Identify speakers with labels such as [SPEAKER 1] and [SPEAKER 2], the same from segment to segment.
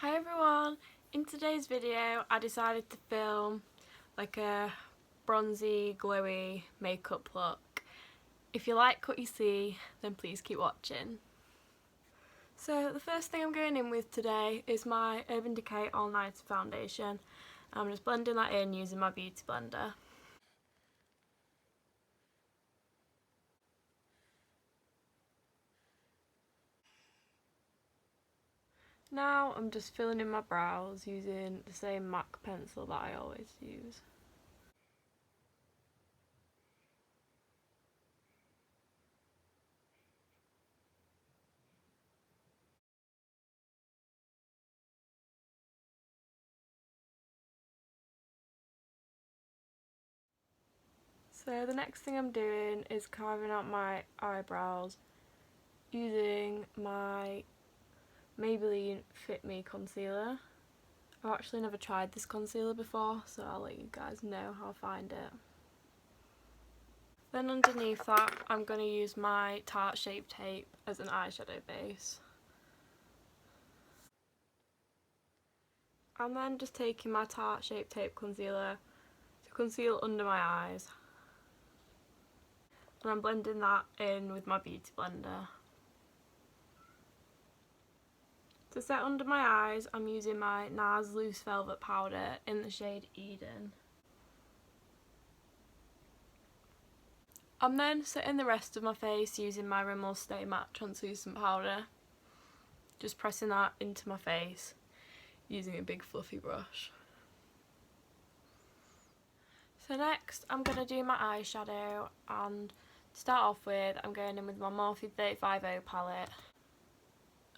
[SPEAKER 1] Hi everyone! In today's video I decided to film like a bronzy glowy makeup look. If you like what you see then please keep watching. So the first thing I'm going in with today is my Urban Decay All Nighter foundation. I'm just blending that in using my beauty blender. Now I'm just filling in my brows using the same MAC pencil that I always use. So the next thing I'm doing is carving out my eyebrows using my Maybelline Fit Me concealer. I've actually never tried this concealer before, so I'll let you guys know how I find it. Then underneath that I'm going to use my Tarte Shape Tape as an eyeshadow base. I'm then just taking my Tarte Shape Tape concealer to conceal under my eyes. And I'm blending that in with my beauty blender. To set under my eyes, I'm using my NARS Loose Velvet Powder in the shade Eden. I'm then setting the rest of my face using my Rimmel Stay Matte Translucent Powder. Just pressing that into my face using a big fluffy brush. So next I'm going to do my eyeshadow, and to start off with I'm going in with my Morphe 350 palette.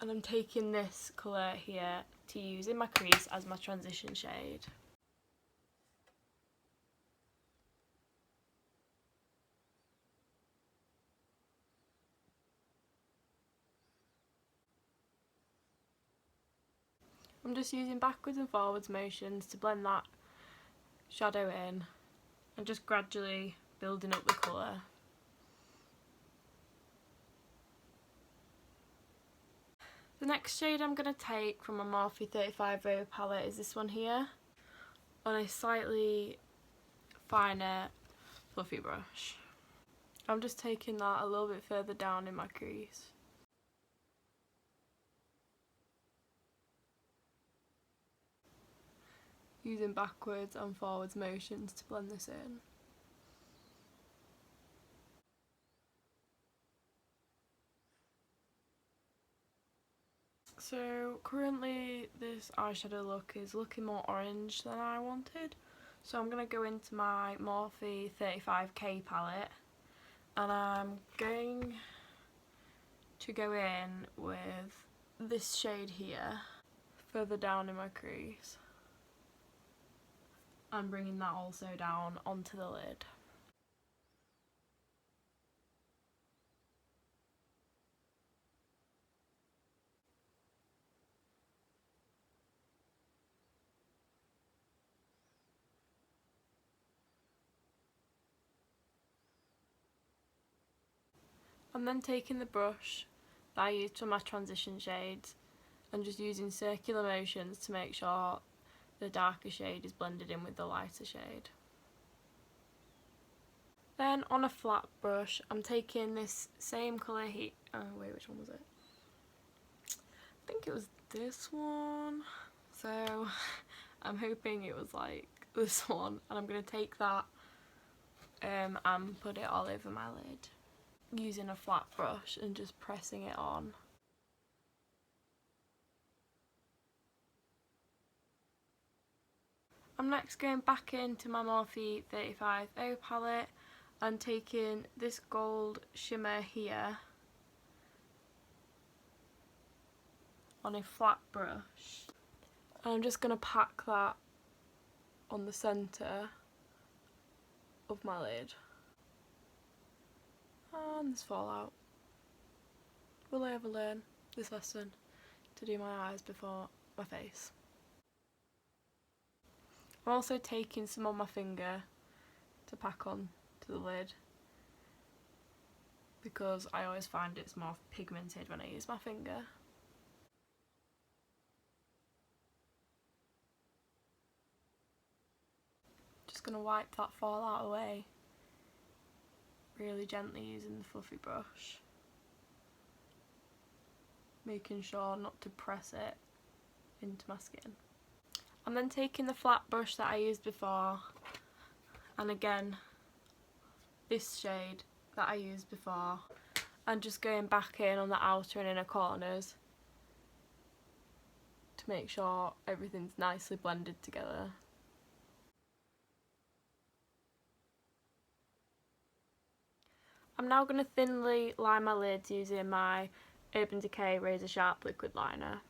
[SPEAKER 1] And I'm taking this colour here to use in my crease as my transition shade. I'm just using backwards and forwards motions to blend that shadow in and just gradually building up the colour. The next shade I'm going to take from my Morphe 350 palette is this one here, on a slightly finer fluffy brush. I'm just taking that a little bit further down in my crease. Using backwards and forwards motions to blend this in. So currently this eyeshadow look is looking more orange than I wanted, so I'm going to go into my Morphe 35K palette and I'm going to go in with this shade here further down in my crease and bringing that also down onto the lid. I'm then taking the brush that I used for my transition shades and just using circular motions to make sure the darker shade is blended in with the lighter shade. Then on a flat brush I'm taking this same colour here, which one was it? I think it was this one, so I'm hoping it was like this one, and I'm going to take that and put it all over my lid using a flat brush and just pressing it on. I'm next going back into my Morphe 350 palette and taking this gold shimmer here on a flat brush. And I'm just going to pack that on the centre of my lid. And this fallout. Will I ever learn this lesson to do my eyes before my face? I'm also taking some on my finger to pack on to the lid because I always find it's more pigmented when I use my finger. just going to wipe that fallout away really gently using the fluffy brush, making sure not to press it into my skin. I'm then taking the flat brush that I used before, and again this shade that I used before, and just going back in on the outer and inner corners to make sure everything's nicely blended together. I'm now going to thinly line my lids using my Urban Decay Razor Sharp liquid liner.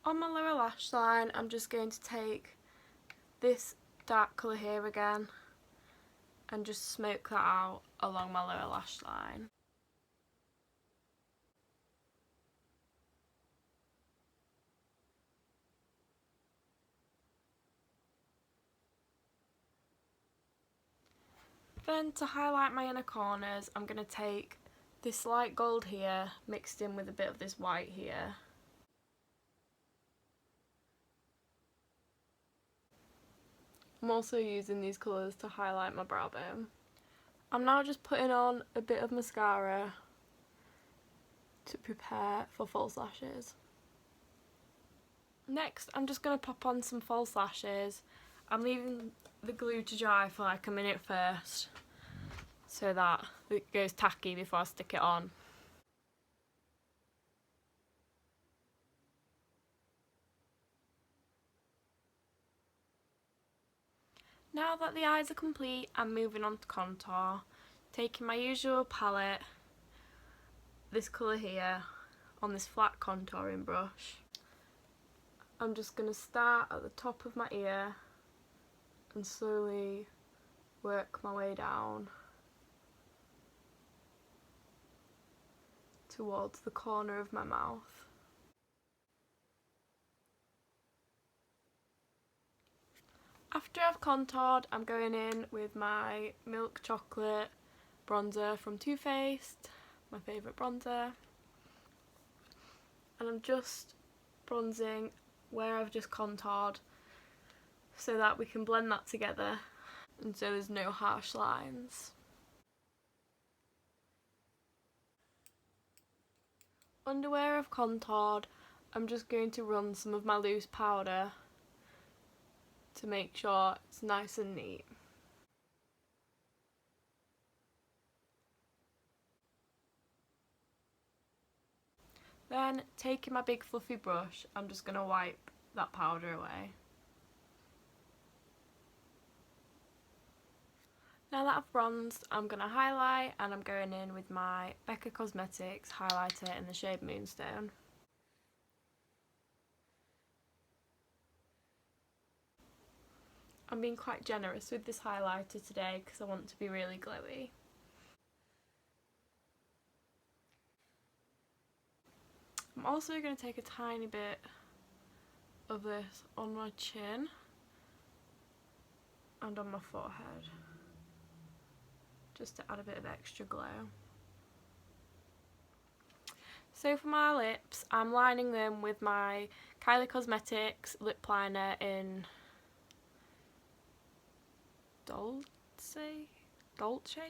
[SPEAKER 1] On my lower lash line, I'm just going to take this dark colour here again and just smoke that out along my lower lash line. Then to highlight my inner corners, I'm going to take this light gold here mixed in with a bit of this white here. I'm also using these colours to highlight my brow bone. I'm now just putting on a bit of mascara to prepare for false lashes. Next, I'm just going to pop on some false lashes. I'm leaving the glue to dry for like a minute first so that it goes tacky before I stick it on. Now that the eyes are complete, I'm moving on to contour, taking my usual palette, this colour here, on this flat contouring brush. I'm just going to start at the top of my ear and slowly work my way down towards the corner of my mouth. After I've contoured, I'm going in with my milk chocolate bronzer from Too Faced, my favourite bronzer, and I'm just bronzing where I've just contoured so that we can blend that together and so there's no harsh lines. Under where I've contoured, I'm just going to run some of my loose powder to make sure it's nice and neat. Then, taking my big fluffy brush, I'm just going to wipe that powder away. Now that I've bronzed, I'm going to highlight, and I'm going in with my Becca Cosmetics highlighter in the shade Moonstone. I'm being quite generous with this highlighter today because I want to be really glowy. I'm also going to take a tiny bit of this on my chin and on my forehead, just to add a bit of extra glow. So for my lips, I'm lining them with my Kylie Cosmetics lip liner in Dolce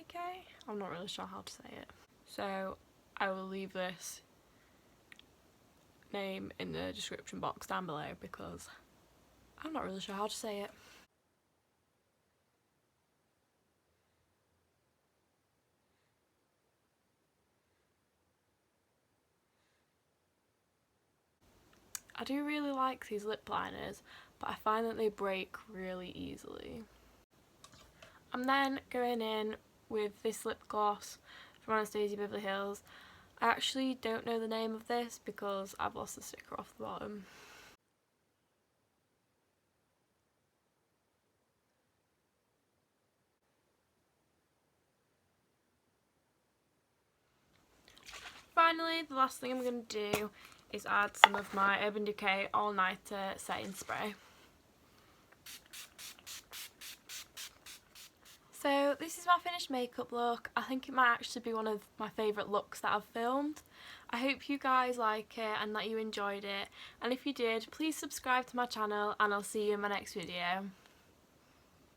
[SPEAKER 1] K? I'm not really sure how to say it. So I will leave this name in the description box down below because I'm not really sure how to say it. I do really like these lip liners, but I find that they break really easily. I'm then going in with this lip gloss from Anastasia Beverly Hills. I actually don't know the name of this because I've lost the sticker off the bottom. Finally, the last thing I'm going to do is add some of my Urban Decay All Nighter setting spray. So So this is my finished makeup look. I think it might actually be one of my favourite looks that I've filmed. I hope you guys like it and that you enjoyed it. And if you did, please subscribe to my channel and I'll see you in my next video.